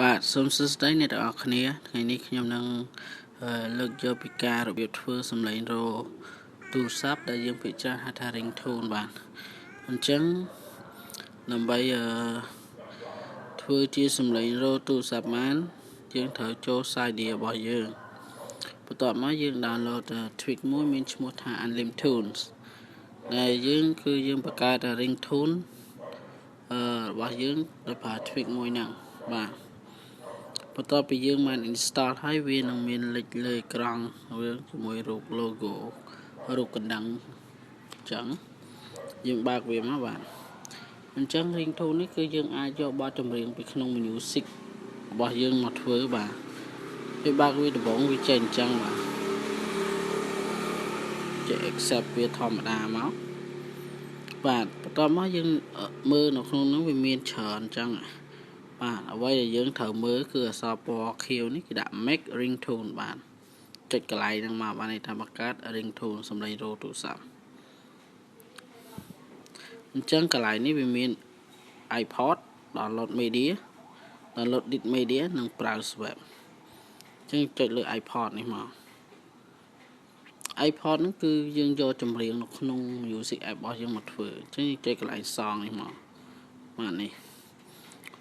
បាទសូមសួស្តីអ្នកទាំងអស់គ្នាថ្ងៃនេះខ្ញុំនឹងលើកយកពីការរបៀបធ្វើសំឡេងរោទូរស័ព្ទដែលយើងពិចារណាហៅថា ringtone បាទអញ្ចឹងដើម្បីធ្វើជាសំឡេងរោទូរស័ព្ទបានយើងត្រូវចូល CD របស់យើងបន្ទាប់មកយើង download tweak មួយមានឈ្មោះថា Ringtones ដែលយើងបង្កើត ringtone របស់យើងដោយប្រើ tweak មួយហ្នឹងបាទបន្ទាប់ពីយើងបាន install ហើយវានឹងមានលេចលើអេក្រង់យើងជាមួយរូប logo រូបកណ្ដឹងអញ្ចឹងយើងបើកវាមកបាទអញ្ចឹង ringtone នេះគឺយើងអាចយកបទចម្រៀងពីក្នុង music របស់យើងមកធ្វើបាទពេលបើកវាដំបូងវាចេញអញ្ចឹងបាទចេះ accept វាធម្មតាមកបាទបន្ទាប់មកយើងមើលនៅក្នុងនោះវាមានច្រើនអញ្ចឹងបាទអ្វីដែលយើងត្រូវមើលគឺអក្សរពណ៌ខៀវនេះគេដាក់ make ringtone បាទចុចកន្លែងហ្នឹងមកបានន័យថាបង្កើត ringtone សំឡេងរោទូរស័ព្ទអញ្ចឹងកន្លែងនេះវាមាន iPod download media download dit media និង browse web អញ្ចឹងចុចលើ iPod នេះមក iPod ហ្នឹងគឺយើងយកចម្រៀងនៅក្នុង music app របស់យើងមកធ្វើអញ្ចឹងចុចកន្លែង song នេះមកបាទនេះ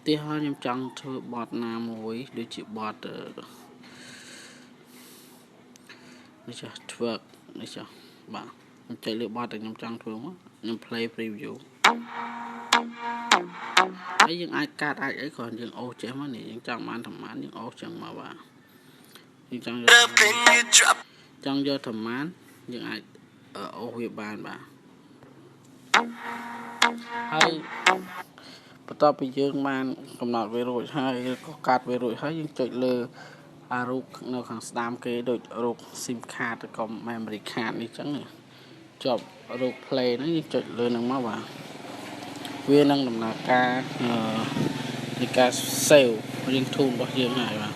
ឧទាហរណ៍ខ្ញុំចង់ធ្វើបទណាមួយដូចជាបទនេះចាស់ twerk នេះចាស់បាទខ្ញុំចុចលើបទដែលខ្ញុំចង់ធ្វើមកខ្ញុំ play preview ហើយយើងអាចកាត់អាចអីគ្រាន់យើងអូសចេះមកនេះយើងចង់បានប្រមាណយើងអូសចឹងមកបាទយើងចង់យកប្រមាណយើងអាចអូសវាបានបាទហើយបន្ទាប់ពីយើងបានកំណត់វារួចហើយក៏កាត់វារួចហើយយើងចុចលើរូបនៅខាងស្ដាំគេដូចរូប SIM card ឬក៏ memory card នេះចឹងជាប់រូប play ហ្នឹងយើងចុចលើហ្នឹងមកបាទវានឹងដំណើរការនៃការ save ringtone របស់យើងហើយបាទ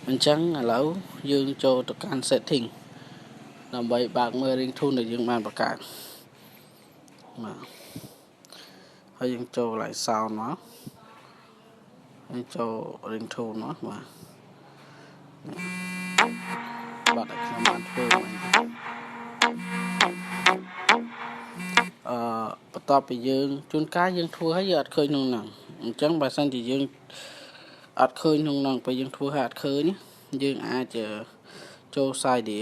អញ្ចឹងឥឡូវយើងចូលទៅកាន់ setting ដើម្បីបើកមើល ringtone ដែលយើងបានបង្កើតបាទហើយយើងចូលកន្លែង sound មកហើយចូល ringtone មកបាទដែលខ្ញុំបានធ្វើមកបន្ទាប់ពីយើងជួនកាលយើងធ្វើហើយយើងអត់ឃើញក្នុងហ្នឹងអញ្ចឹងបើសិនជាយើងអត់ឃើញក្នុងហ្នឹងពេលយើងធ្វើហើយអត់ឃើញយើងអាចចូល side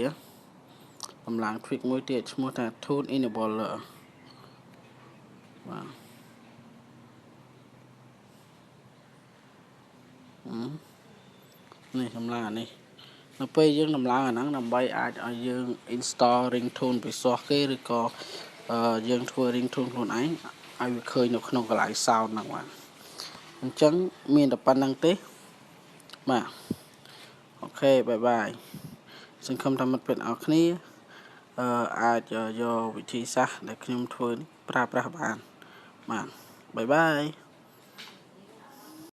កម្លាំង tweak មួយទៀតឈ្មោះថា tune enabler បាទនេះតម្លើងអានេះនៅពេលយើងតម្លើងអាហ្នឹងដើម្បីអាចឲ្យយើង install ringtone ពីសោះគេឬក៏យើងធ្វើ ringtone ខ្លួនឯងឲ្យវាឃើញនៅក្នុងកន្លែង sound ហ្នឹងបាទអញ្ចឹងមានតែប៉ុណ្្នឹងទេបាទអូខេបាយបាយសង្ឃឹមថាមិត្តភក្តិអរគ្នាអាចយកវិធីសាស្ត្រដែលខ្ញុំធ្វើនេះប្រើប្រាស់បានបាទបាយបាយ